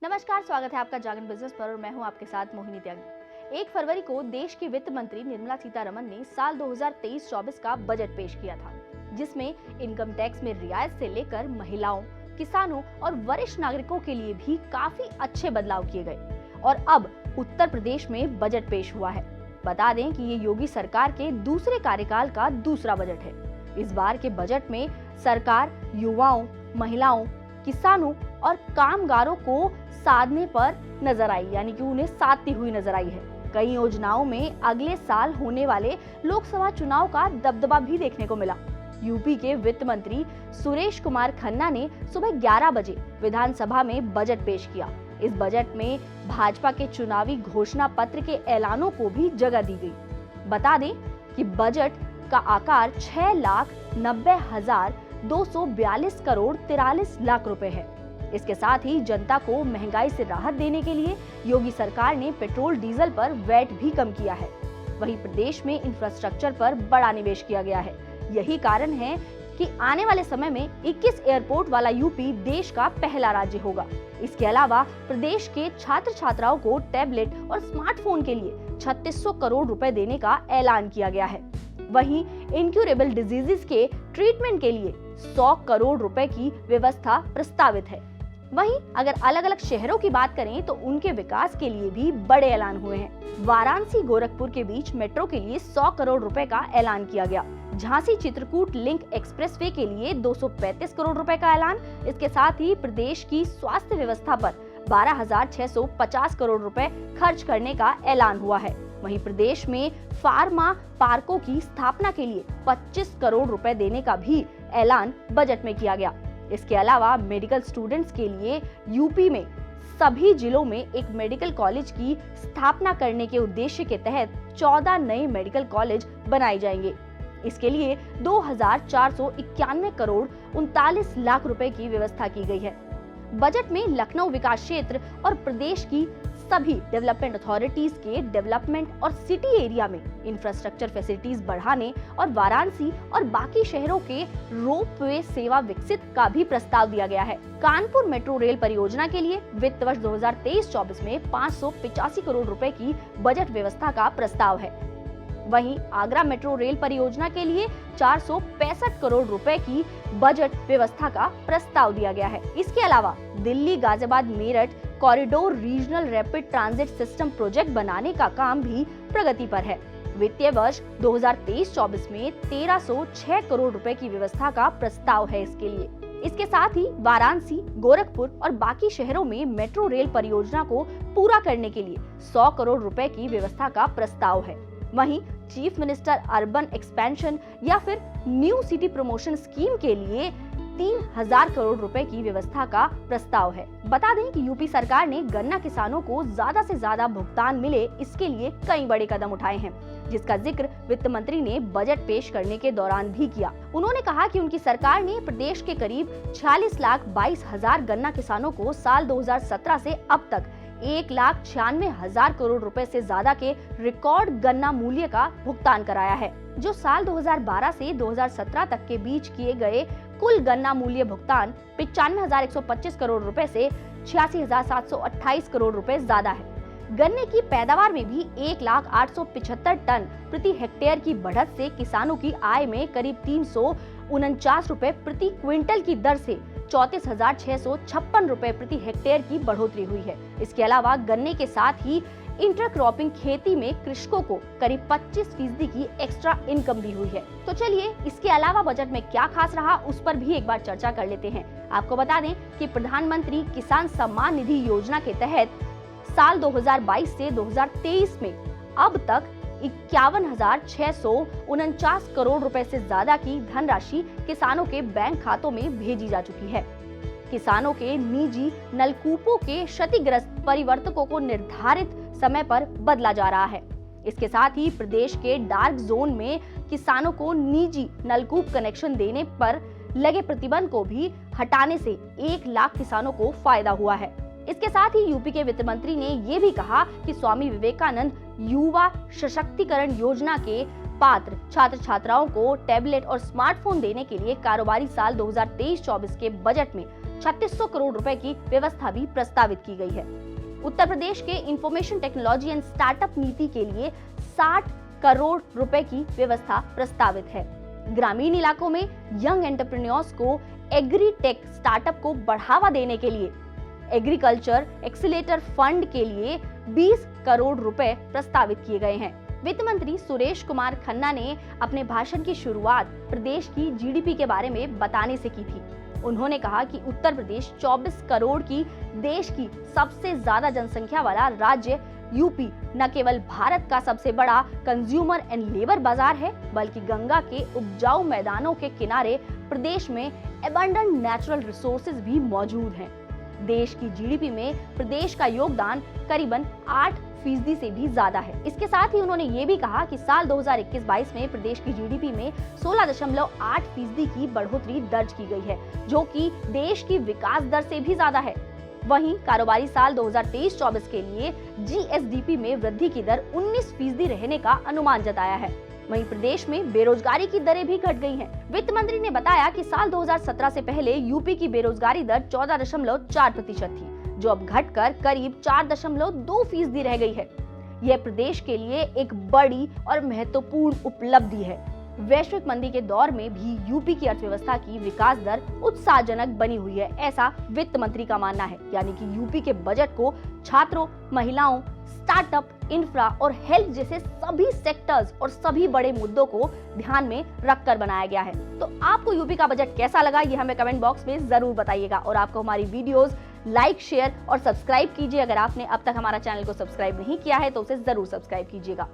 नमस्कार, स्वागत है आपका जागरण बिजनेस पर और मैं हूं आपके साथ मोहिनी त्यागी। 1 फरवरी को देश की वित्त मंत्री निर्मला सीतारमण ने साल 2023-24 का बजट पेश किया था, जिसमें इनकम टैक्स में रियायत से लेकर महिलाओं, किसानों और वरिष्ठ नागरिकों के लिए भी काफी अच्छे बदलाव किए गए। और अब उत्तर प्रदेश में बजट पेश हुआ है। बता दें कि ये योगी सरकार के दूसरे कार्यकाल का दूसरा बजट है। इस बार के बजट में सरकार युवाओं, महिलाओं, किसानों और कामगारों को साधने पर नजर आई, यानी कि उन्हें साधती हुई नजर आई है। कई योजनाओं में अगले साल होने वाले लोकसभा चुनाव का दबदबा भी देखने को मिला। यूपी के वित्त मंत्री सुरेश कुमार खन्ना ने सुबह 11 बजे विधानसभा में बजट पेश किया। इस बजट में भाजपा के चुनावी घोषणा पत्र के ऐलानों को भी जगह दी गई। बता दें कि बजट का आकार 6,90,242 करोड़ 43 लाख रुपए है। इसके साथ ही जनता को महंगाई से राहत देने के लिए योगी सरकार ने पेट्रोल डीजल पर वैट भी कम किया है। वहीं प्रदेश में इंफ्रास्ट्रक्चर पर बड़ा निवेश किया गया है। यही कारण है कि आने वाले समय में 21 एयरपोर्ट वाला यूपी देश का पहला राज्य होगा। इसके अलावा प्रदेश के छात्र छात्राओं को टैबलेट और स्मार्टफोन के लिए 3600 करोड़ रुपए देने का ऐलान किया गया है। वहीं इनक्यूरेबल डिजीजेस के ट्रीटमेंट के लिए 100 करोड़ रुपए की व्यवस्था प्रस्तावित है। वहीं अगर अलग अलग शहरों की बात करें तो उनके विकास के लिए भी बड़े ऐलान हुए हैं। वाराणसी गोरखपुर के बीच मेट्रो के लिए 100 करोड़ रुपए का ऐलान किया गया। झांसी चित्रकूट लिंक एक्सप्रेसवे के लिए 235 करोड़ रुपए का ऐलान। इसके साथ ही प्रदेश की स्वास्थ्य व्यवस्था पर 12,650 करोड़ रुपए खर्च करने का ऐलान हुआ है। वहीं प्रदेश में फार्मा पार्कों की स्थापना के लिए 25 करोड़ रुपए देने का भी ऐलान बजट में किया गया। इसके अलावा मेडिकल स्टूडेंट्स के लिए यूपी में सभी जिलों में एक मेडिकल कॉलेज की स्थापना करने के उद्देश्य के तहत 14 नए मेडिकल कॉलेज बनाए जाएंगे। इसके लिए 2,491 करोड़ 39 लाख रुपए की व्यवस्था की गई है। बजट में लखनऊ विकास क्षेत्र और प्रदेश की सभी डेवलपमेंट अथॉरिटीज के डेवलपमेंट और सिटी एरिया में इंफ्रास्ट्रक्चर फैसिलिटीज बढ़ाने और वाराणसी और बाकी शहरों के रोपवे सेवा विकसित का भी प्रस्ताव दिया गया है। कानपुर मेट्रो रेल परियोजना के लिए वित्त वर्ष 2023-24 में 585 करोड़ रुपए की बजट व्यवस्था का प्रस्ताव है। वहीं आगरा मेट्रो रेल परियोजना के लिए 465 करोड़ रुपए की बजट व्यवस्था का प्रस्ताव दिया गया है। इसके अलावा Delhi Ghaziabad Meerut corridor regional rapid transit system project बनाने का काम भी प्रगति पर है। वित्तीय वर्ष 2023-24 में 1306 करोड़ रुपए की व्यवस्था का प्रस्ताव है इसके लिए। इसके साथ ही वाराणसी, गोरखपुर और बाकी शहरों में मेट्रो रेल परियोजना को पूरा करने के लिए 100 करोड़ रुपए की व्यवस्था का प्रस्ताव है। वहीं चीफ मिनिस्टर अर्बन एक्सपेंशन या फिर न्यू सिटी प्रमोशन स्कीम के लिए 3,000 करोड़ रुपए की व्यवस्था का प्रस्ताव है। बता दें कि यूपी सरकार ने गन्ना किसानों को ज्यादा से ज्यादा भुगतान मिले, इसके लिए कई बड़े कदम उठाए हैं, जिसका जिक्र वित्त मंत्री ने बजट पेश करने के दौरान भी किया। उन्होंने कहा कि उनकी सरकार ने प्रदेश के करीब 46,22,000 गन्ना किसानों को साल 2017 से अब तक 1,96,000 करोड़ रुपए से ज्यादा के रिकॉर्ड गन्ना मूल्य का भुगतान कराया है, जो साल 2012 से 2017 तक के बीच किए गए कुल गन्ना मूल्य भुगतान 95,125 करोड़ रुपए से 86,728 करोड़ रुपए ज्यादा है। गन्ने की पैदावार में भी 1,08,75 टन प्रति हेक्टेयर की बढ़त से किसानों की आय में करीब 349 रुपए प्रति क्विंटल की दर से 34,656 रुपए प्रति हेक्टेयर की बढ़ोतरी हुई है। इसके अलावा गन्ने के साथ ही इंटरक्रॉपिंग खेती में कृषकों को करीब 25% की एक्स्ट्रा इनकम भी हुई है। तो चलिए इसके अलावा बजट में क्या खास रहा उस पर भी एक बार चर्चा कर लेते हैं। आपको बता दें कि प्रधानमंत्री किसान सम्मान निधि योजना के तहत साल 2022 से 2023 में अब तक 51,649 करोड़ रुपए से ज्यादा की धनराशि किसानों के बैंक खातों में भेजी जा चुकी है। किसानों के निजी नलकूपों के क्षतिग्रस्त परिवर्तकों को निर्धारित समय पर बदला जा रहा है। इसके साथ ही प्रदेश के डार्क जोन में किसानों को निजी नलकूप कनेक्शन देने पर लगे प्रतिबंध को भी हटाने से 1 लाख किसानों को फायदा हुआ है। इसके साथ ही यूपी के वित्त मंत्री ने ये भी कहा कि स्वामी विवेकानंद युवा सशक्तिकरण योजना के पात्र छात्र छात्राओं को टैबलेट और स्मार्टफोन देने के लिए कारोबारी साल 2023-24 के बजट में 3600 करोड़ रुपए की व्यवस्था भी प्रस्तावित की गई है। उत्तर प्रदेश के इंफॉर्मेशन टेक्नोलॉजी एंड स्टार्टअप नीति के लिए 60 करोड़ रुपए की व्यवस्था प्रस्तावित है। ग्रामीण इलाकों में यंग एंटरप्रेन्योर्स को एग्री टेक स्टार्टअप को बढ़ावा देने के लिए एग्रीकल्चर एक्सीलेटर फंड के लिए 20 करोड़ रुपए प्रस्तावित किए गए हैं। वित्त मंत्री सुरेश कुमार खन्ना ने अपने भाषण की शुरुआत प्रदेश की जीडीपी के बारे में बताने से की थी। उन्होंने कहा कि उत्तर प्रदेश 24 करोड़ की देश की सबसे ज्यादा जनसंख्या वाला राज्य यूपी न केवल भारत का सबसे बड़ा कंज्यूमर एंड लेबर बाजार है, बल्कि गंगा के उपजाऊ मैदानों के किनारे प्रदेश में एबंडेंट नेचुरल रिसोर्सेज भी मौजूद हैं। देश की जीडीपी में प्रदेश का योगदान करीबन 8% से भी ज्यादा है। इसके साथ ही उन्होंने ये भी कहा कि साल 2021-22 में प्रदेश की जीडीपी में 16.8% की बढ़ोतरी दर्ज की गई है, जो कि देश की विकास दर से भी ज्यादा है। वहीं कारोबारी साल 2023-24 के लिए जीएसडीपी में वृद्धि की दर 19% रहने का अनुमान जताया है। वहीं प्रदेश में बेरोजगारी की दरें भी घट गई हैं। वित्त मंत्री ने बताया कि साल 2017 से पहले यूपी की बेरोजगारी दर 14.4% थी, जो अब घटकर करीब 4.2% रह गई है। यह प्रदेश के लिए एक बड़ी और महत्वपूर्ण उपलब्धि है। वैश्विक मंदी के दौर में भी यूपी की अर्थव्यवस्था की विकास दर उत्साहजनक बनी हुई है, ऐसा वित्त मंत्री का मानना है। यानी कि यूपी के बजट को छात्रों, महिलाओं, स्टार्टअप, इंफ्रा और हेल्थ जैसे सभी सेक्टर्स और सभी बड़े मुद्दों को ध्यान में रखकर बनाया गया है। तो आपको यूपी का बजट कैसा लगा, ये हमें कमेंट बॉक्स में जरूर बताइएगा। और आपको हमारी वीडियोस लाइक, शेयर और सब्सक्राइब कीजिए। अगर आपने अब तक हमारा चैनल को सब्सक्राइब नहीं किया है तो उसे जरूर सब्सक्राइब कीजिएगा।